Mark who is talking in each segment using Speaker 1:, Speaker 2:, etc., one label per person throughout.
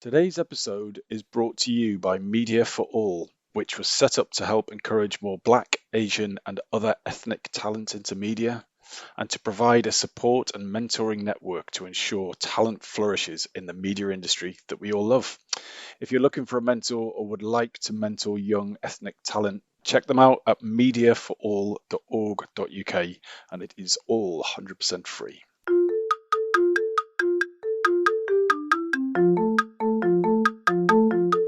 Speaker 1: Today's episode is brought to you by Media for All, which was set up to help encourage more Black, Asian, and other ethnic talent into media, and to provide a support and mentoring network to ensure talent flourishes in the media industry that we all love. If you're looking for a mentor or would like to mentor young ethnic talent, check them out at mediaforall.org.uk, and it is all 100% free.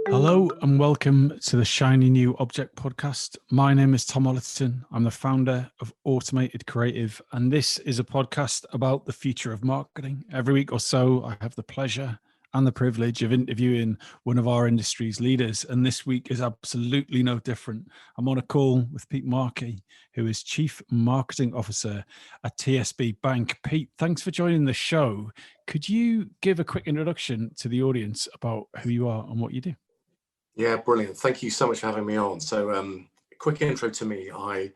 Speaker 2: Hello and welcome to the Shiny New Object podcast. My name is Tom Ollerton. I'm the founder of Automated Creative, and this is a podcast about the future of marketing. Every week or so, I have the pleasure and the privilege of interviewing one of our industry's leaders, and this week is absolutely no different. I'm on a call with Pete Markey, who is Chief Marketing Officer at TSB Bank. Pete, thanks for joining the show. Could you give a quick introduction to the audience about who you are and what you do?
Speaker 3: Yeah, brilliant. Thank you so much for having me on. So quick intro to me. I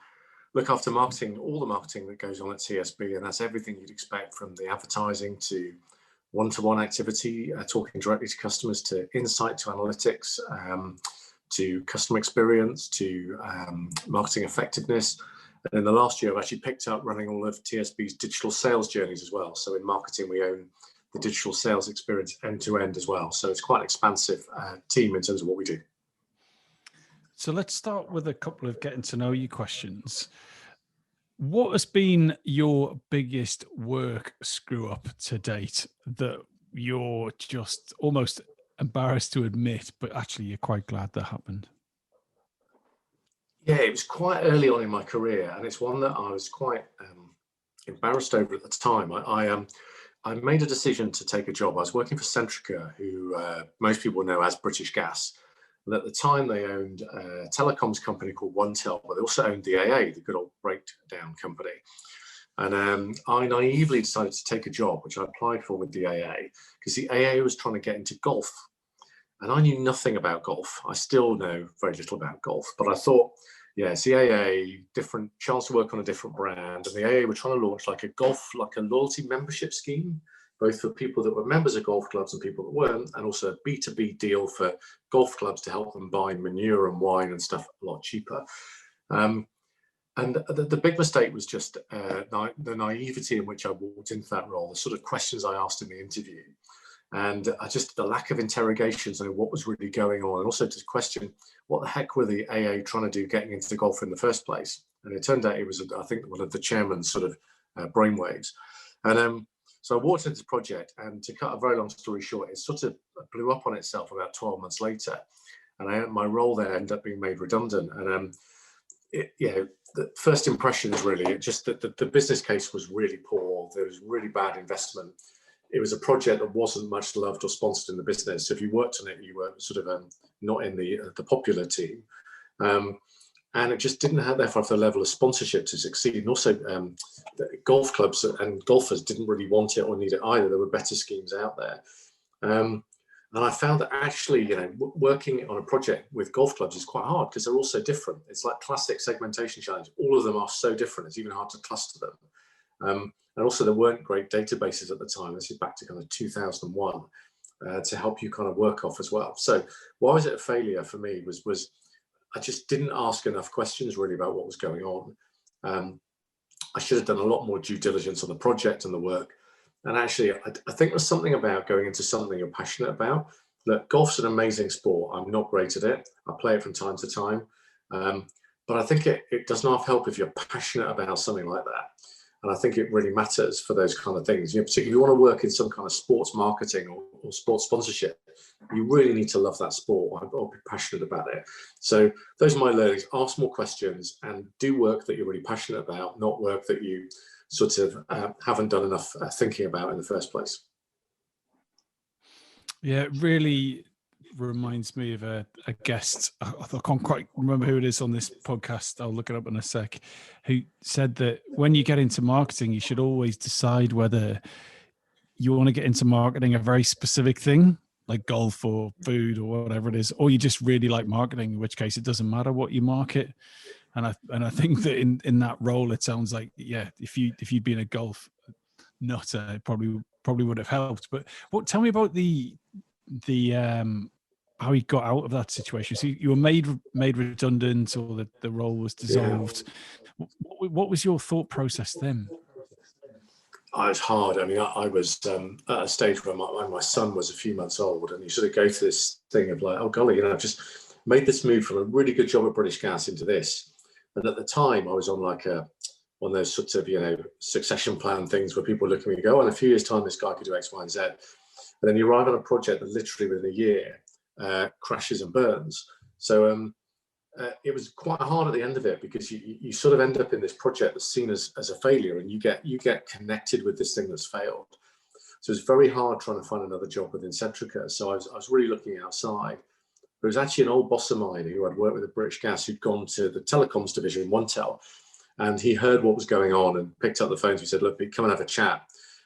Speaker 3: look after marketing, all the marketing that goes on at TSB, and that's everything you'd expect from the advertising to one-to-one activity, talking directly to customers, to insight, to analytics, to customer experience, to marketing effectiveness. And in the last year, I've actually picked up running all of TSB's digital sales journeys as well. So in marketing, we own the digital sales experience end to end as well. So it's quite an expansive team in terms of what we do.
Speaker 2: So let's start with a couple of getting to know you questions. What has been your biggest work screw up to date that you're just almost embarrassed to admit, but actually you're quite glad that happened?
Speaker 3: Yeah, it was quite early on in my career, and it's one that I was quite embarrassed over at the time. I made a decision to take a job. I was working for Centrica, who most people know as British Gas. And at the time, they owned a telecoms company called OneTel, but they also owned the AA, the good old breakdown company. And I naively decided to take a job, which I applied for with the AA, because the AA was trying to get into golf. And I knew nothing about golf. I still know very little about golf, but I thought, yeah, it's the AA, different chance to work on a different brand. And the AA were trying to launch like a loyalty membership scheme, both for people that were members of golf clubs and people that weren't, and also a B2B deal for golf clubs to help them buy manure and wine and stuff a lot cheaper. And the big mistake was just the naivety in which I walked into that role, the sort of questions I asked in the interview. And just the lack of interrogations on what was really going on, and also to question what the heck were the AA trying to do getting into golf in the first place. And it turned out it was, I think, one of the chairman's sort of brainwaves. And so I walked into this project, and to cut a very long story short, it sort of blew up on itself about 12 months later. And my role there ended up being made redundant. And the first impression is really just that the business case was really poor. There was really bad investment. It was a project that wasn't much loved or sponsored in the business. So if you worked on it, you were sort of not in the popular team. And it just didn't have, therefore, the level of sponsorship to succeed. And also, the golf clubs and golfers didn't really want it or need it either. There were better schemes out there. And I found that actually, working on a project with golf clubs is quite hard because they're all so different. It's like classic segmentation challenge. All of them are so different. It's even hard to cluster them. And also, there weren't great databases at the time. This is back to kind of 2001 to help you kind of work off as well. So why was it a failure for me was I just didn't ask enough questions really about what was going on. I should have done a lot more due diligence on the project and the work. And actually, I think there's something about going into something you're passionate about. Look, golf's an amazing sport. I'm not great at it. I play it from time to time. But I think it does not help if you're passionate about something like that. And I think it really matters for those kind of things. Particularly if you want to work in some kind of sports marketing or sports sponsorship, you really need to love that sport or be passionate about it. So those are my learnings. Ask more questions and do work that you're really passionate about, not work that you sort of haven't done enough thinking about in the first place.
Speaker 2: Yeah, it really reminds me of a guest. I can't quite remember who it is on this podcast. I'll look it up in a sec. Who said that when you get into marketing, you should always decide whether you want to get into marketing a very specific thing, like golf or food or whatever it is, or you just really like marketing, in which case it doesn't matter what you market. And I think that in that role, it sounds like, yeah, if you'd been a golf nutter, it probably would have helped. But tell me about the how you got out of that situation. So you were made redundant, or the role was dissolved. Yeah. What was your thought process then?
Speaker 3: I was hard. I mean, I was at a stage where my son was a few months old, and you sort of go through this thing of like, oh golly, I've just made this move from a really good job at British Gas into this. And at the time, I was on like one of those sorts of, succession plan things where people look at me and go, oh, in a few years' time, this guy could do X, Y, and Z. And then you arrive on a project that literally within a year crashes and burns. So it was quite hard at the end of it, because you sort of end up in this project that's seen as a failure, and you get connected with this thing that's failed. So it's very hard trying to find another job within Centrica. So I was really looking outside. There was actually an old boss of mine who I'd worked with at British Gas, who'd gone to the telecoms division, OneTel, and he heard what was going on and picked up the phone. He said, look, come and have a chat.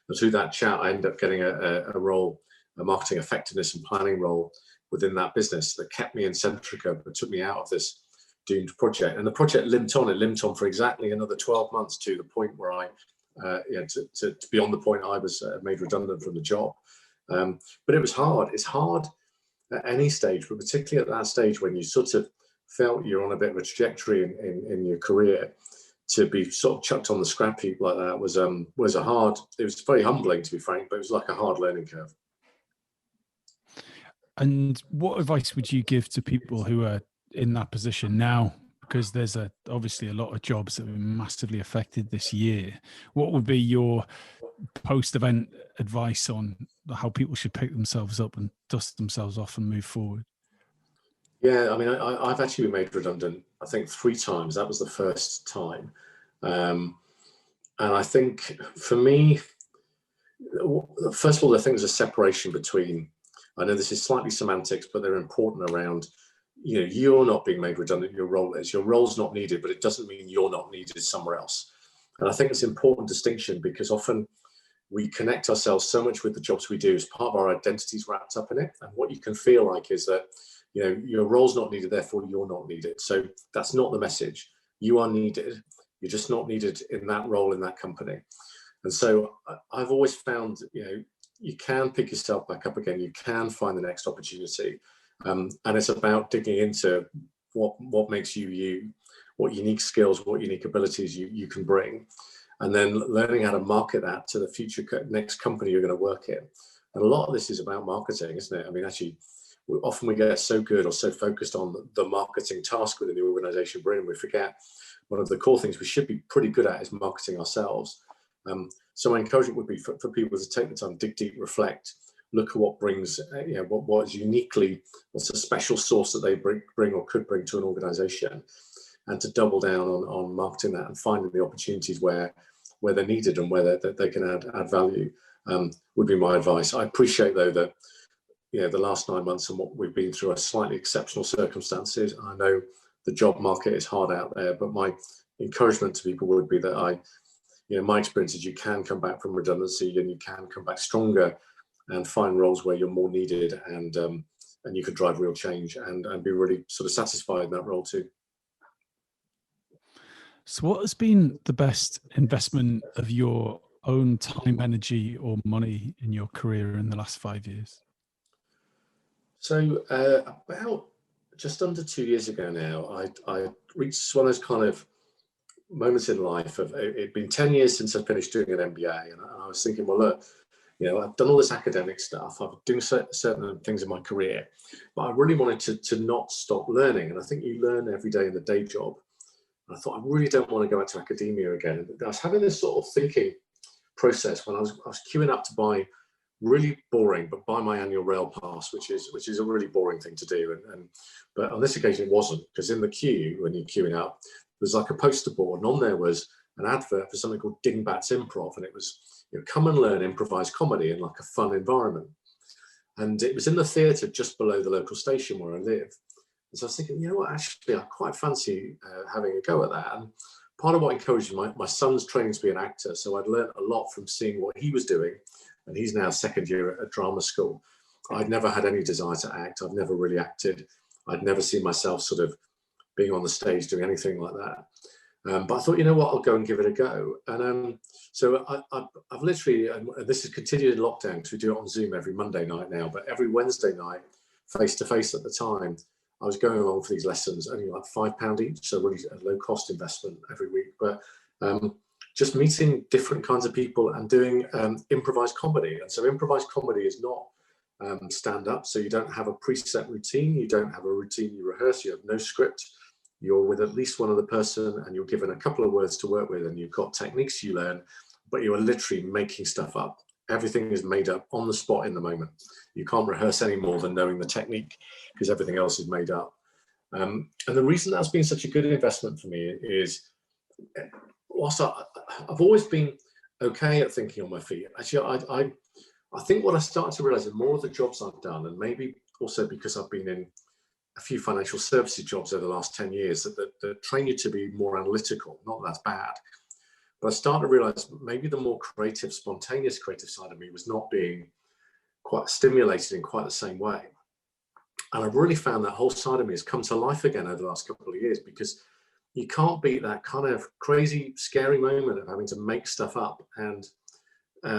Speaker 3: And through that chat, I ended up getting a role, a marketing effectiveness and planning role within that business that kept me in Centrica, but took me out of this doomed project. And the project limped on. It limped on for exactly another 12 months, to the point where I, to beyond the point I was made redundant from the job. But it was hard. It's hard at any stage, but particularly at that stage when you sort of felt you're on a bit of a trajectory in your career, to be sort of chucked on the scrap heap like that was a hard. It was very humbling, to be frank, but it was like a hard learning curve.
Speaker 2: And what advice would you give to people who are in that position now? Because there's obviously a lot of jobs that have been massively affected this year. What would be your post-event advice on how people should pick themselves up and dust themselves off and move forward?
Speaker 3: Yeah, I mean, I've actually been made redundant, I think 3 times. That was the first time. And I think for me, first of all, I think there's a separation between, I know this is slightly semantics, but they're important around, you're not being made redundant, your role is. Your role's not needed, but it doesn't mean you're not needed somewhere else. And I think it's an important distinction, because often we connect ourselves so much with the jobs we do as part of our identities wrapped up in it. And what you can feel like is that, your role's not needed, therefore you're not needed. So that's not the message. You are needed. You're just not needed in that role in that company. And so I've always found, you can pick yourself back up again. You can find the next opportunity. And it's about digging into what makes you, what unique skills, what unique abilities you can bring, and then learning how to market that to the future next company you're going to work in. And a lot of this is about marketing, isn't it? I mean, actually, often we get so good or so focused on the marketing task within the organization we're in, we forget one of the core things we should be pretty good at is marketing ourselves. So my encouragement would be for people to take the time, dig deep, reflect, look at what brings, what is uniquely, what's a special source that they bring or could bring to an organization, and to double down on marketing that and finding the opportunities where they're needed and where they can add value, would be my advice. I appreciate, though, that the last 9 months and what we've been through are slightly exceptional circumstances. I know the job market is hard out there, but my encouragement to people would be that my experience is you can come back from redundancy, and you can come back stronger and find roles where you're more needed, and you can drive real change and be really sort of satisfied in that role too.
Speaker 2: So what has been the best investment of your own time, energy, or money in your career in the last 5 years?
Speaker 3: So about just under 2 years ago now, I reached one of those kind of moments in life of, it'd been 10 years since I finished doing an MBA, and I was thinking, well, look, I've done all this academic stuff, I've been doing certain things in my career, but I really wanted to not stop learning. And I think you learn every day in the day job. And I thought, I really don't want to go out to academia again. And I was having this sort of thinking process when I was queuing up to buy, really boring, but buy my annual rail pass, which is a really boring thing to do. But on this occasion it wasn't, because in the queue, when you're queuing up, there's like a poster board, and on there was an advert for something called Dingbats Improv, and it was, come and learn improvised comedy in like a fun environment. And it was in the theatre just below the local station where I live. And so I was thinking, what, actually, I quite fancy having a go at that. And part of what encouraged my son's training to be an actor, so I'd learned a lot from seeing what he was doing, and he's now second year at drama school. I'd never had any desire to act. I've never really acted. I'd never seen myself sort of being on the stage doing anything like that. But I thought, you know what, I'll go and give it a go. And so I've literally, and this has continued in lockdown because we do it on Zoom every Monday night now, but every Wednesday night, face to face at the time, I was going along for these lessons, only like £5 each, so really a low cost investment every week. But just meeting different kinds of people and doing improvised comedy. And so improvised comedy is not stand up, so you don't have a preset routine, you don't have a routine you rehearse, you have no script. You're with at least one other person and you're given a couple of words to work with, and you've got techniques you learn, but you are literally making stuff up. Everything is made up on the spot in the moment. You can't rehearse any more than knowing the technique, because everything else is made up. And the reason that's been such a good investment for me is, whilst I've always been okay at thinking on my feet, actually, I think what I started to realize in more of the jobs I've done, and maybe also because I've been in a few financial services jobs over the last 10 years, that train you to be more analytical. Not that that's bad, but I started to realize maybe the more creative, spontaneous creative side of me was not being quite stimulated in quite the same way. And I've really found that whole side of me has come to life again over the last couple of years, because you can't beat that kind of crazy, scary moment of having to make stuff up and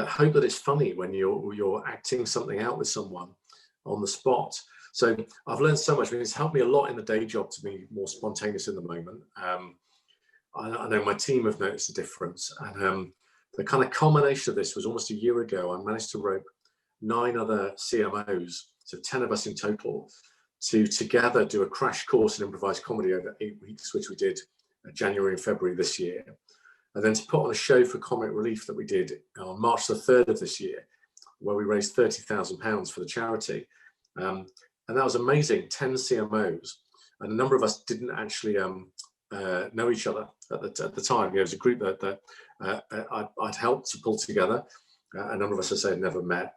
Speaker 3: hope that it's funny when you're acting something out with someone on the spot. So I've learned so much. I mean, it's helped me a lot in the day job to be more spontaneous in the moment. I know my team have noticed a difference. And the kind of culmination of this was almost a year ago. I managed to rope 9 other CMOs, so 10 of us in total, to together do a crash course in improvised comedy over 8 weeks, which we did January and February this year. And then to put on a show for Comic Relief that we did on March the 3rd of this year, where we raised £30,000 for the charity. And that was amazing, 10 CMOs. And a number of us didn't actually know each other at the time. It was a group that I'd helped to pull together. A number of us, as I say, had never met.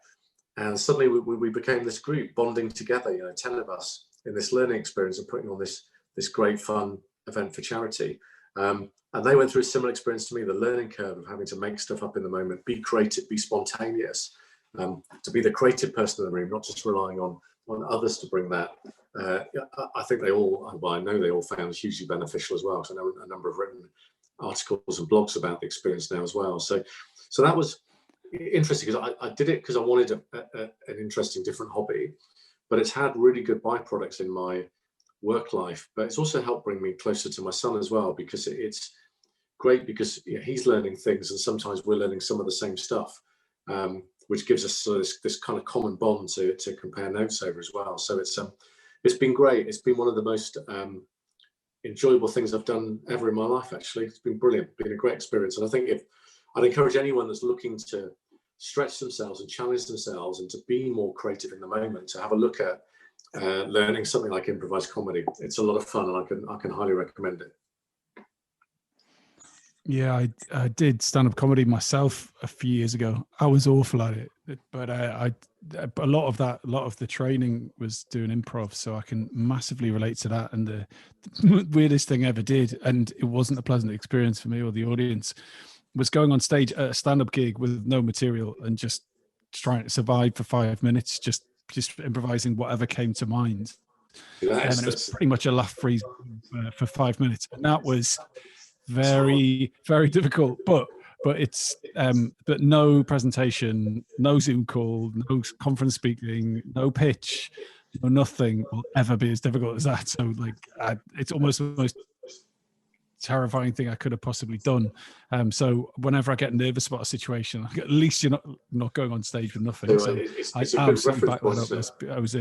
Speaker 3: And suddenly we became this group bonding together, 10 of us in this learning experience and putting on this great fun event for charity. And they went through a similar experience to me, the learning curve of having to make stuff up in the moment, be creative, be spontaneous, to be the creative person in the room, not just relying on others to bring that. I think I know they all found it hugely beneficial as well. So I know a number of written articles and blogs about the experience now as well. So that was interesting, because I did it because I wanted an interesting, different hobby, but it's had really good byproducts in my work life. But it's also helped bring me closer to my son as well, because it's great, because he's learning things and sometimes we're learning some of the same stuff, which gives us this kind of common bond to compare notes over as well. So it's been great. It's been one of the most enjoyable things I've done ever in my life, actually. It's been brilliant, been a great experience. And I think I'd encourage anyone that's looking to stretch themselves and challenge themselves and to be more creative in the moment, to have a look at learning something like improvised comedy. It's a lot of fun, and I can highly recommend it.
Speaker 2: Yeah, I did stand-up comedy myself a few years ago. I was awful at it, but a lot of the training was doing improv, so I can massively relate to that. And the weirdest thing I ever did, and it wasn't a pleasant experience for me or the audience, was going on stage at a stand-up gig with no material and just trying to survive for 5 minutes, just improvising whatever came to mind. And it was pretty much a laugh freeze for 5 minutes, and that was very, very difficult. But it's but no presentation, no Zoom call, no conference speaking, no pitch, no nothing will ever be as difficult as that. So it's almost the most terrifying thing I could have possibly done. So whenever I get nervous about a situation, at least you're not going on stage with nothing. So
Speaker 3: it's
Speaker 2: I
Speaker 3: a good
Speaker 2: absolutely back that
Speaker 3: reference
Speaker 2: up. I was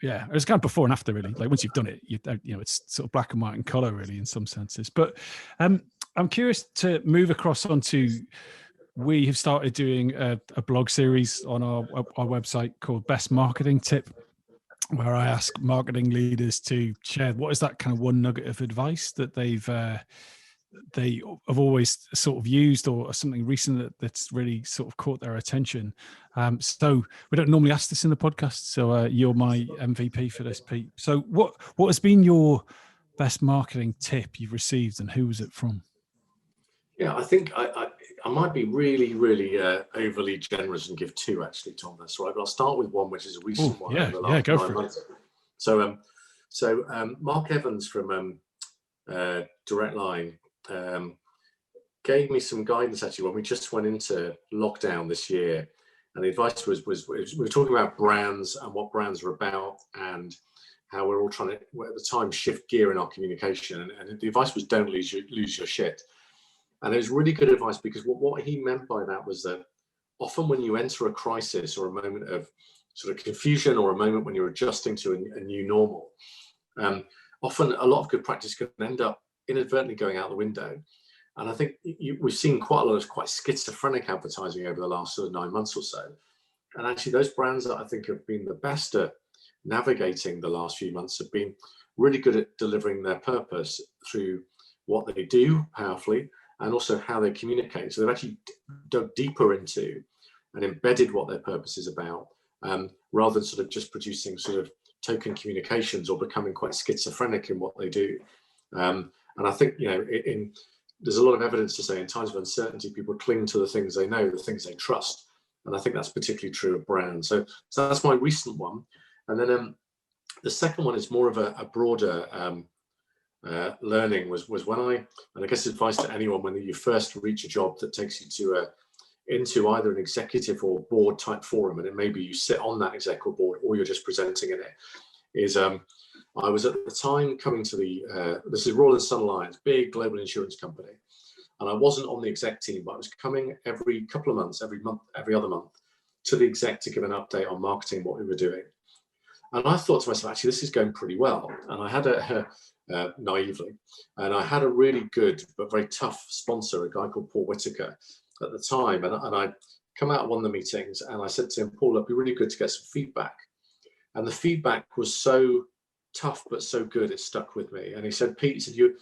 Speaker 2: yeah, it was kind of before and after, really. Like once you've done it, it's sort of black and white and color, really, in some senses. But I'm curious to move across onto. We have started doing a blog series on our website called Best Marketing Tip, where I ask marketing leaders to share what is that kind of one nugget of advice that they have always sort of used, or something recent that's really sort of caught their attention. So we don't normally ask this in the podcast. So you're my MVP for this, Pete. So what has been your best marketing tip you've received, and who was it from?
Speaker 3: Yeah, I think I might be really, really overly generous and give 2, actually, Tom. That's right. But I'll start with one, which is a recent one.
Speaker 2: Yeah, go for it.
Speaker 3: So Mark Evans from Direct Line, gave me some guidance actually when we just went into lockdown this year. And the advice was we were talking about brands and what brands are about, and how we're all trying to, at the time, shift gear in our communication. And the advice was, don't lose your shit. And it was really good advice, because what he meant by that was that often when you enter a crisis or a moment of sort of confusion, or a moment when you're adjusting to a new normal, often a lot of good practice can end up inadvertently going out the window. And I think we've seen quite a lot of quite schizophrenic advertising over the last sort of 9 months or so. And actually those brands that I think have been the best at navigating the last few months have been really good at delivering their purpose through what they do powerfully, and also how they communicate. So they've actually dug deeper into and embedded what their purpose is about, rather than sort of just producing sort of token communications or becoming quite schizophrenic in what they do. And I think, there's a lot of evidence to say in times of uncertainty, people cling to the things they know, the things they trust. And I think that's particularly true of brands. So that's my recent one. And then the second one is more of a broader learning was when and I guess advice to anyone when you first reach a job that takes you into either an executive or board type forum, and it may be you sit on that exec or board, or you're just presenting in it, is I was at the time coming to this is Royal & Sun Alliance, big global insurance company. And I wasn't on the exec team, but I was coming every couple of months, every month, every other month, to the exec to give an update on marketing, what we were doing. And I thought to myself, actually, this is going pretty well. And I had naively, and I had a really good but very tough sponsor, a guy called Paul Whitaker at the time. And I'd come out of one of the meetings and I said to him, Paul, it'd be really good to get some feedback. And the feedback was so tough but so good, it stuck with me. And he said, Pete, he said, you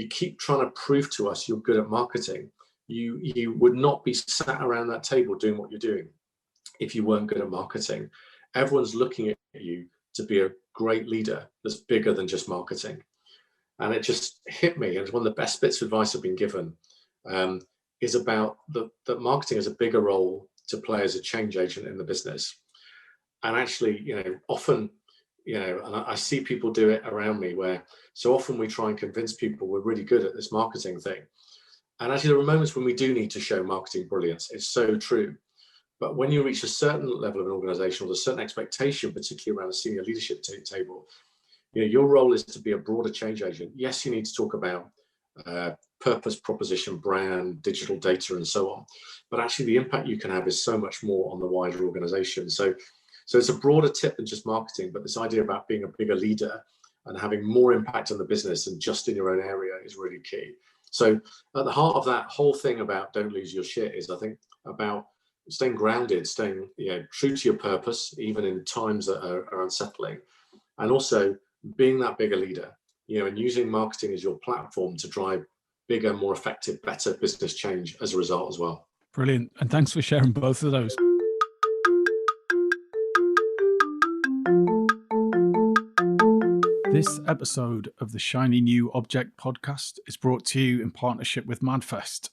Speaker 3: keep trying to prove to us you're good at marketing. You would not be sat around that table doing what you're doing if you weren't good at marketing. Everyone's looking at you to be a great leader that's bigger than just marketing. And it just hit me. And one of the best bits of advice I've been given is about that marketing has a bigger role to play as a change agent in the business. And actually, often, and I see people do it around me, where so often we try and convince people we're really good at this marketing thing. And actually there are moments when we do need to show marketing brilliance. It's so true. But when you reach a certain level of an organization, or a certain expectation, particularly around a senior leadership table, your role is to be a broader change agent. Yes, you need to talk about purpose, proposition, brand, digital data, and so on. But actually the impact you can have is so much more on the wider organization. So it's a broader tip than just marketing, but this idea about being a bigger leader and having more impact on the business than just in your own area is really key. So at the heart of that whole thing about don't lose your shit is, I think, about staying grounded, staying true to your purpose, even in times that are unsettling, and also being that bigger leader, and using marketing as your platform to drive bigger, more effective, better business change as a result as well.
Speaker 2: Brilliant. And thanks for sharing both of those. This episode of the Shiny New Object podcast is brought to you in partnership with MadFest.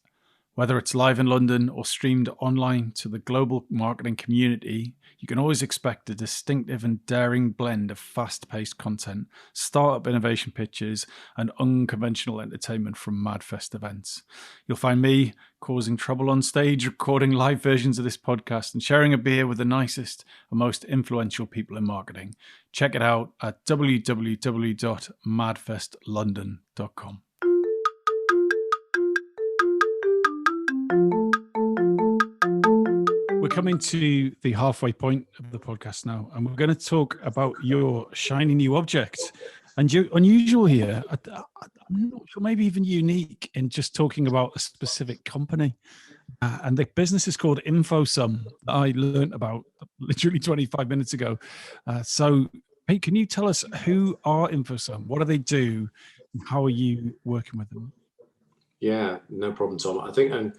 Speaker 2: Whether it's live in London or streamed online to the global marketing community, you can always expect a distinctive and daring blend of fast-paced content, startup innovation pitches, and unconventional entertainment from MadFest events. You'll find me causing trouble on stage, recording live versions of this podcast, and sharing a beer with the nicest and most influential people in marketing. Check it out at www.madfestlondon.com. We're coming to the halfway point of the podcast now, and we're going to talk about your shiny new object. And you're unusual here. I'm not sure, maybe even unique in just talking about a specific company. And the business is called InfoSum. I learned about literally 25 minutes ago. So, Pete, can you tell us who are InfoSum? What do they do? And how are you working with them?
Speaker 3: Yeah, no problem, Tom. I think, and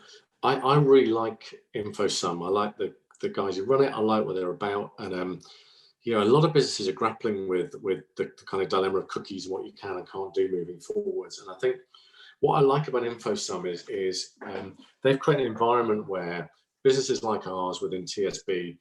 Speaker 3: I really like InfoSum. I like the guys who run it. I like what they're about. And a lot of businesses are grappling with the kind of dilemma of cookies and what you can and can't do moving forwards. And I think what I like about InfoSum is they've created an environment where businesses like ours within TSB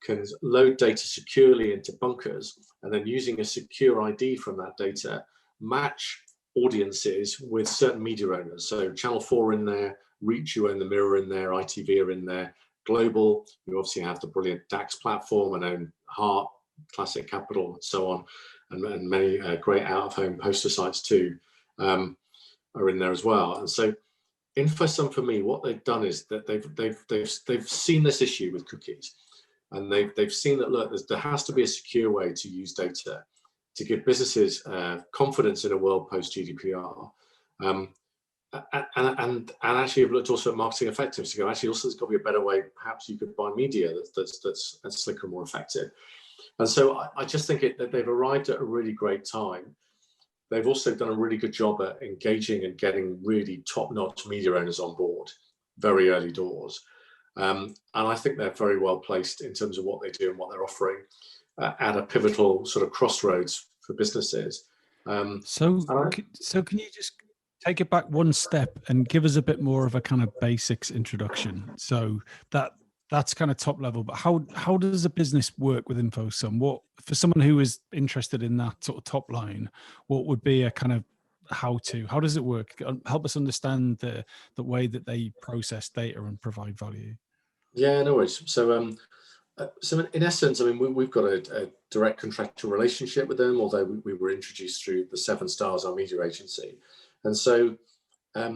Speaker 3: can load data securely into bunkers, and then using a secure ID from that data, match audiences with certain media owners. So Channel 4 in there, Reach, you own the Mirror in there, ITV are in there, Global, you obviously have the brilliant DAX platform and own Heart, Classic Capital, and so on, and many great out-of-home poster sites too are in there as well. And so InfoSum, for me, what they've done is that they've seen this issue with cookies, and they've seen that, look, there has to be a secure way to use data to give businesses confidence in a world post GDPR, and actually have looked also at marketing effectiveness to go, actually also there's got to be a better way. Perhaps you could buy media that's slicker and more effective. And so I just think that they've arrived at a really great time. They've also done a really good job at engaging and getting really top-notch media owners on board very early doors. And I think they're very well placed in terms of what they do and what they're offering at a pivotal sort of crossroads for businesses.
Speaker 2: So can you just take it back one step and give us a bit more of a kind of basics introduction? So that's kind of top level, but how does a business work with InfoSum? What, for someone who is interested in that sort of top line, what would be a kind of how does it work? Help us understand the way that they process data and provide value.
Speaker 3: Yeah, no worries. So in essence, I mean, we've got a direct contractual relationship with them, although we were introduced through the 7 Stars, our media agency. And so I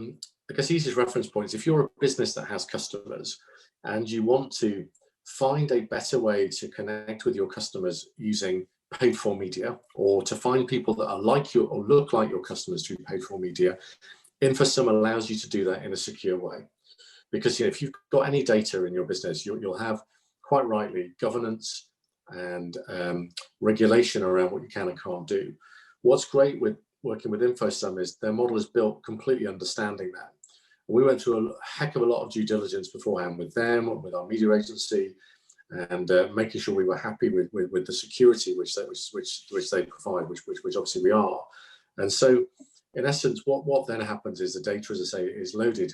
Speaker 3: guess the easiest reference point is if you're a business that has customers and you want to find a better way to connect with your customers using paid for media, or to find people that are like you or look like your customers through paid for media, InfoSum allows you to do that in a secure way. Because if you've got any data in your business, you'll have, quite rightly, governance and regulation around what you can and can't do. What's great with working with InfoSum is their model is built completely understanding that. We went through a heck of a lot of due diligence beforehand with them, with our media agency, and making sure we were happy with the security which they provide, which obviously we are. And so, in essence, what then happens is the data, as I say, is loaded,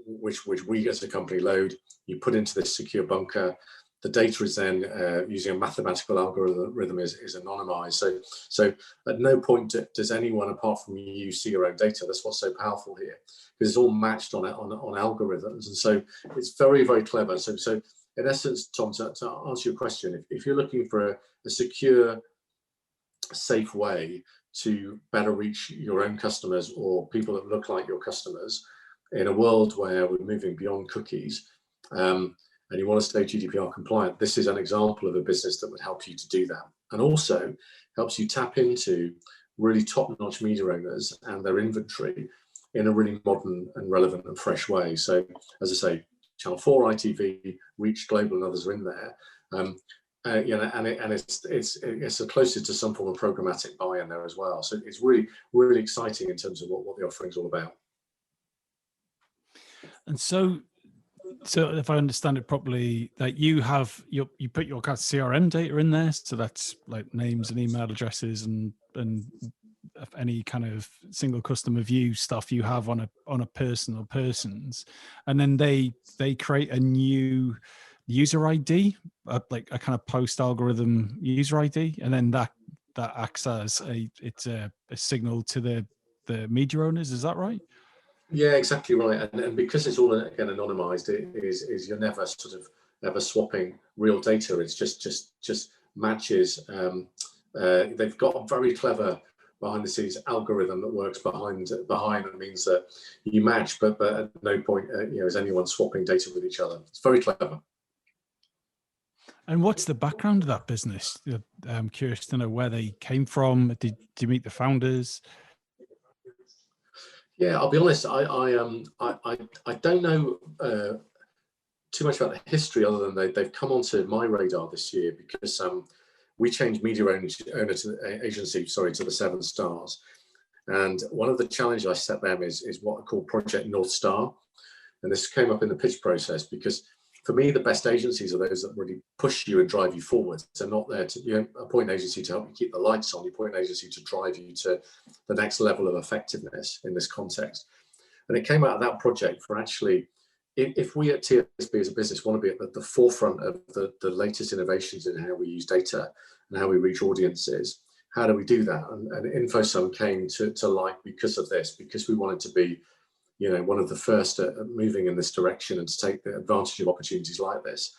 Speaker 3: which we as a company load. You put into this secure bunker. The data is then using a mathematical algorithm is anonymized. So at no point does anyone apart from you see your own data. That's what's so powerful here, because it's all matched on algorithms, and so it's very, very clever. So in essence, Tom, to answer your question, if you're looking for a secure, safe way to better reach your own customers or people that look like your customers in a world where we're moving beyond cookies, and you want to stay GDPR compliant, this is an example of a business that would help you to do that, and also helps you tap into really top-notch media owners and their inventory in a really modern and relevant and fresh way. So, as I say, Channel 4, ITV, Reach, Global, and others are in there. And it's closest to some form of programmatic buy-in there as well. So it's really, really exciting in terms of what the offering is all about.
Speaker 2: And so if I understand it properly, that you put your kind of CRM data in there, so that's like names and email addresses and any kind of single customer view stuff you have on a person or persons, and then they create a new user ID, like a kind of post algorithm user ID, and then that acts as a signal to the media owners. Is that right?
Speaker 3: Yeah, exactly right. And because it's all again anonymized, is you're never ever swapping real data. It's just matches. They've got a very clever behind the scenes algorithm that works behind and means that you match, but at no point is anyone swapping data with each other. It's very clever.
Speaker 2: And what's the background of that business? I'm curious to know where they came from. Did you meet the founders?
Speaker 3: Yeah, I'll be honest. I don't know too much about the history, other than they've come onto my radar this year because we changed media owner to the agency, to the 7 Stars, and one of the challenges I set them is what I call Project North Star, and this came up in the pitch process because for me the best agencies are those that really push you and drive you forward. They're not there to appoint an agency to help you keep the lights on. You appoint an agency to drive you to the next level of effectiveness in this context. And it came out of that project for actually, if we at TSB as a business want to be at the forefront of the latest innovations in how we use data and how we reach audiences, how do we do that? And InfoSum came to light because of this, because we wanted to be, one of the first at moving in this direction and to take the advantage of opportunities like this.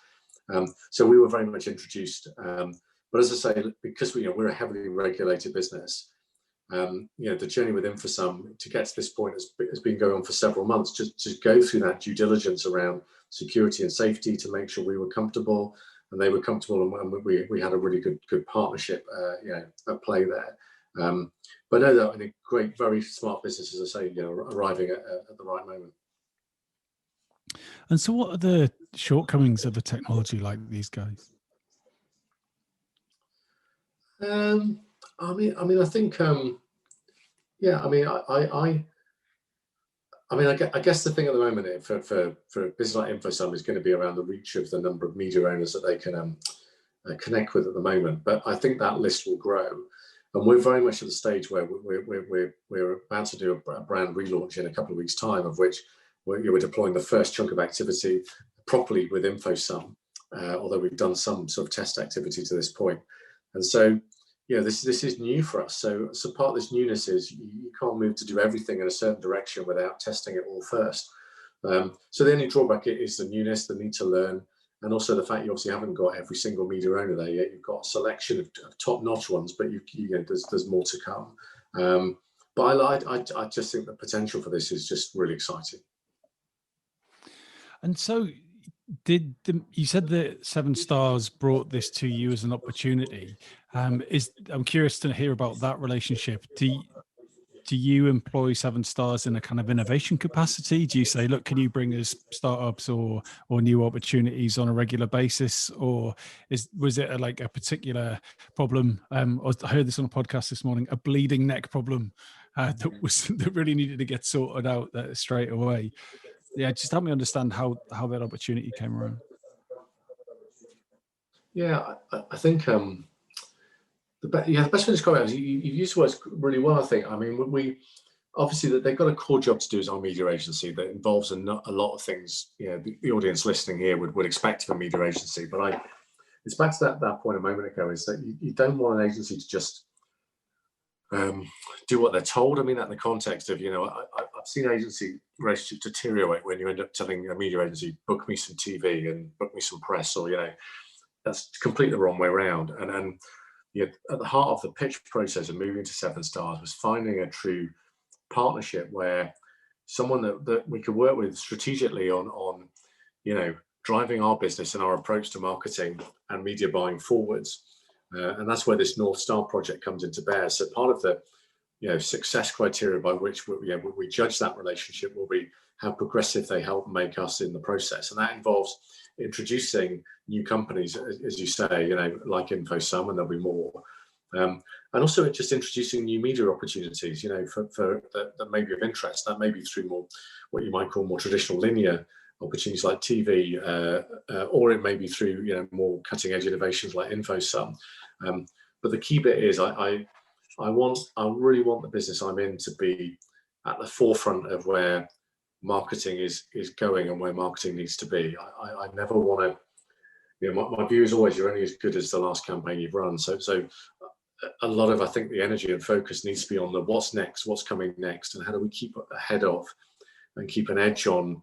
Speaker 3: So we were very much introduced. But as I say, because we're a heavily regulated business, the journey with InfoSum to get to this point has been going on for several months, just to go through that due diligence around security and safety to make sure we were comfortable and they were comfortable, and we had a really good partnership, at play there. But no, I think great, very smart business, as I say, arriving at the right moment.
Speaker 2: And so, what are the shortcomings of the technology like these guys?
Speaker 3: I think, I guess the thing at the moment for a business like InfoSum is going to be around the reach of the number of media owners that they can connect with at the moment. But I think that list will grow, and we're very much at the stage where we're about to do a brand relaunch in a couple of weeks' time, of which we're deploying the first chunk of activity properly with InfoSum, although we've done some sort of test activity to this point. And so, this is new for us. So part of this newness is you can't move to do everything in a certain direction without testing it all first. So the only drawback is the newness, the need to learn, and also the fact you obviously haven't got every single media owner there yet. You've got a selection of top-notch ones, but there's more to come. But I just think the potential for this is just really exciting.
Speaker 2: And so, you said that 7 Stars brought this to you as an opportunity? I'm curious to hear about that relationship. Do you employ 7 Stars in a kind of innovation capacity? Do you say, look, can you bring us startups or new opportunities on a regular basis, or was it like a particular problem? I heard this on a podcast this morning, a bleeding neck problem that really needed to get sorted out straight away. Yeah, just help me understand how that opportunity came around.
Speaker 3: Yeah, I think the best way to describe it is you've used words really well, I think. I mean, we obviously they've got a core job to do as our media agency that involves a lot of things. The audience listening here would expect from a media agency. But it's back to that point a moment ago, is that you don't want an agency to just do what they're told. I mean that in the context of, I've seen agency relationships deteriorate when you end up telling a media agency, book me some TV and book me some press, or, that's completely the wrong way around. And at the heart of the pitch process of moving to 7 Stars was finding a true partnership where someone that we could work with strategically on driving our business and our approach to marketing and media buying forwards. And that's where this North Star project comes into bear. So part of the success criteria by which we judge that relationship will be how progressive they help make us in the process. And that involves introducing new companies, as you say, like InfoSum, and there'll be more. And also just introducing new media opportunities, for that may be of interest. That may be through more what you might call more traditional linear opportunities like TV, or it may be through more cutting edge innovations like InfoSum. But the key bit is I really want the business I'm in to be at the forefront of where marketing is going and where marketing needs to be. I never want to, my view is always you're only as good as the last campaign you've run. So a lot of, I think, the energy and focus needs to be on the what's next, what's coming next, and how do we keep ahead of and keep an edge on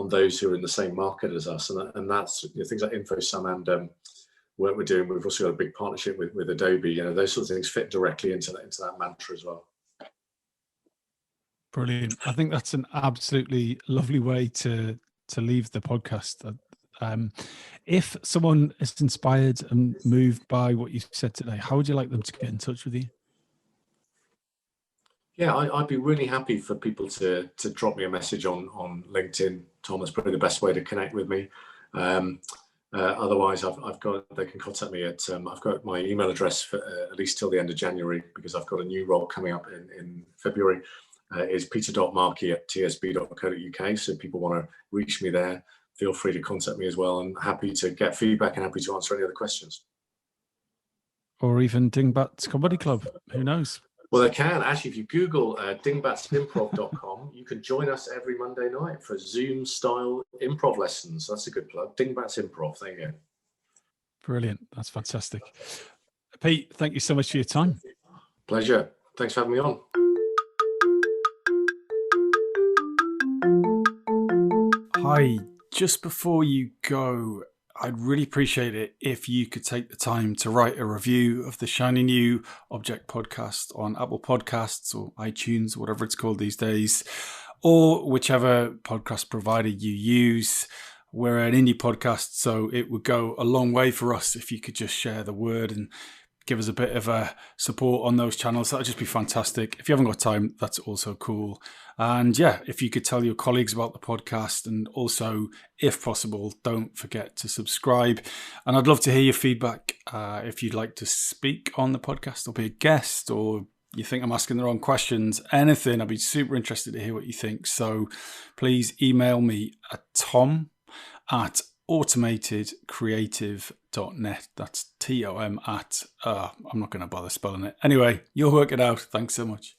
Speaker 3: those who are in the same market as us. And that's things like InfoSum and work we're doing. We've also got a big partnership with Adobe. Those sorts of things fit directly into that mantra as well.
Speaker 2: Brilliant. I think that's an absolutely lovely way to leave the podcast. If someone is inspired and moved by what you said today, how would you like them to get in touch with you?
Speaker 3: Yeah, I'd be really happy for people to drop me a message on LinkedIn. Tom, is probably the best way to connect with me. Otherwise, they can contact me at, I've got my email address for at least till the end of January, because I've got a new role coming up in February. Is peter.markey@tsb.co.uk. So if people want to reach me there, feel free to contact me as well. And happy to get feedback and happy to answer any other questions.
Speaker 2: Or even Dingbat's Comedy Club, who knows?
Speaker 3: Well, they can. Actually, if you Google dingbatsimprov.com, you can join us every Monday night for Zoom-style improv lessons. That's a good plug. Dingbat's Improv. There you go.
Speaker 2: Brilliant. That's fantastic. Pete, thank you so much for your time.
Speaker 3: Pleasure. Thanks for having me on.
Speaker 2: Hi, just before you go, I'd really appreciate it if you could take the time to write a review of the Shiny New Object podcast on Apple Podcasts or iTunes, whatever it's called these days, or whichever podcast provider you use. We're an indie podcast, so it would go a long way for us if you could just share the word and give us a bit of a support on those channels. That'd just be fantastic. If you haven't got time, that's also cool. And yeah, if you could tell your colleagues about the podcast, and also, if possible, don't forget to subscribe. And I'd love to hear your feedback. If you'd like to speak on the podcast or be a guest, or you think I'm asking the wrong questions, anything, I'd be super interested to hear what you think. So please email me at tom@automatedcreative.net. That's TOM at, I'm not going to bother spelling it. Anyway, you'll work it out. Thanks so much.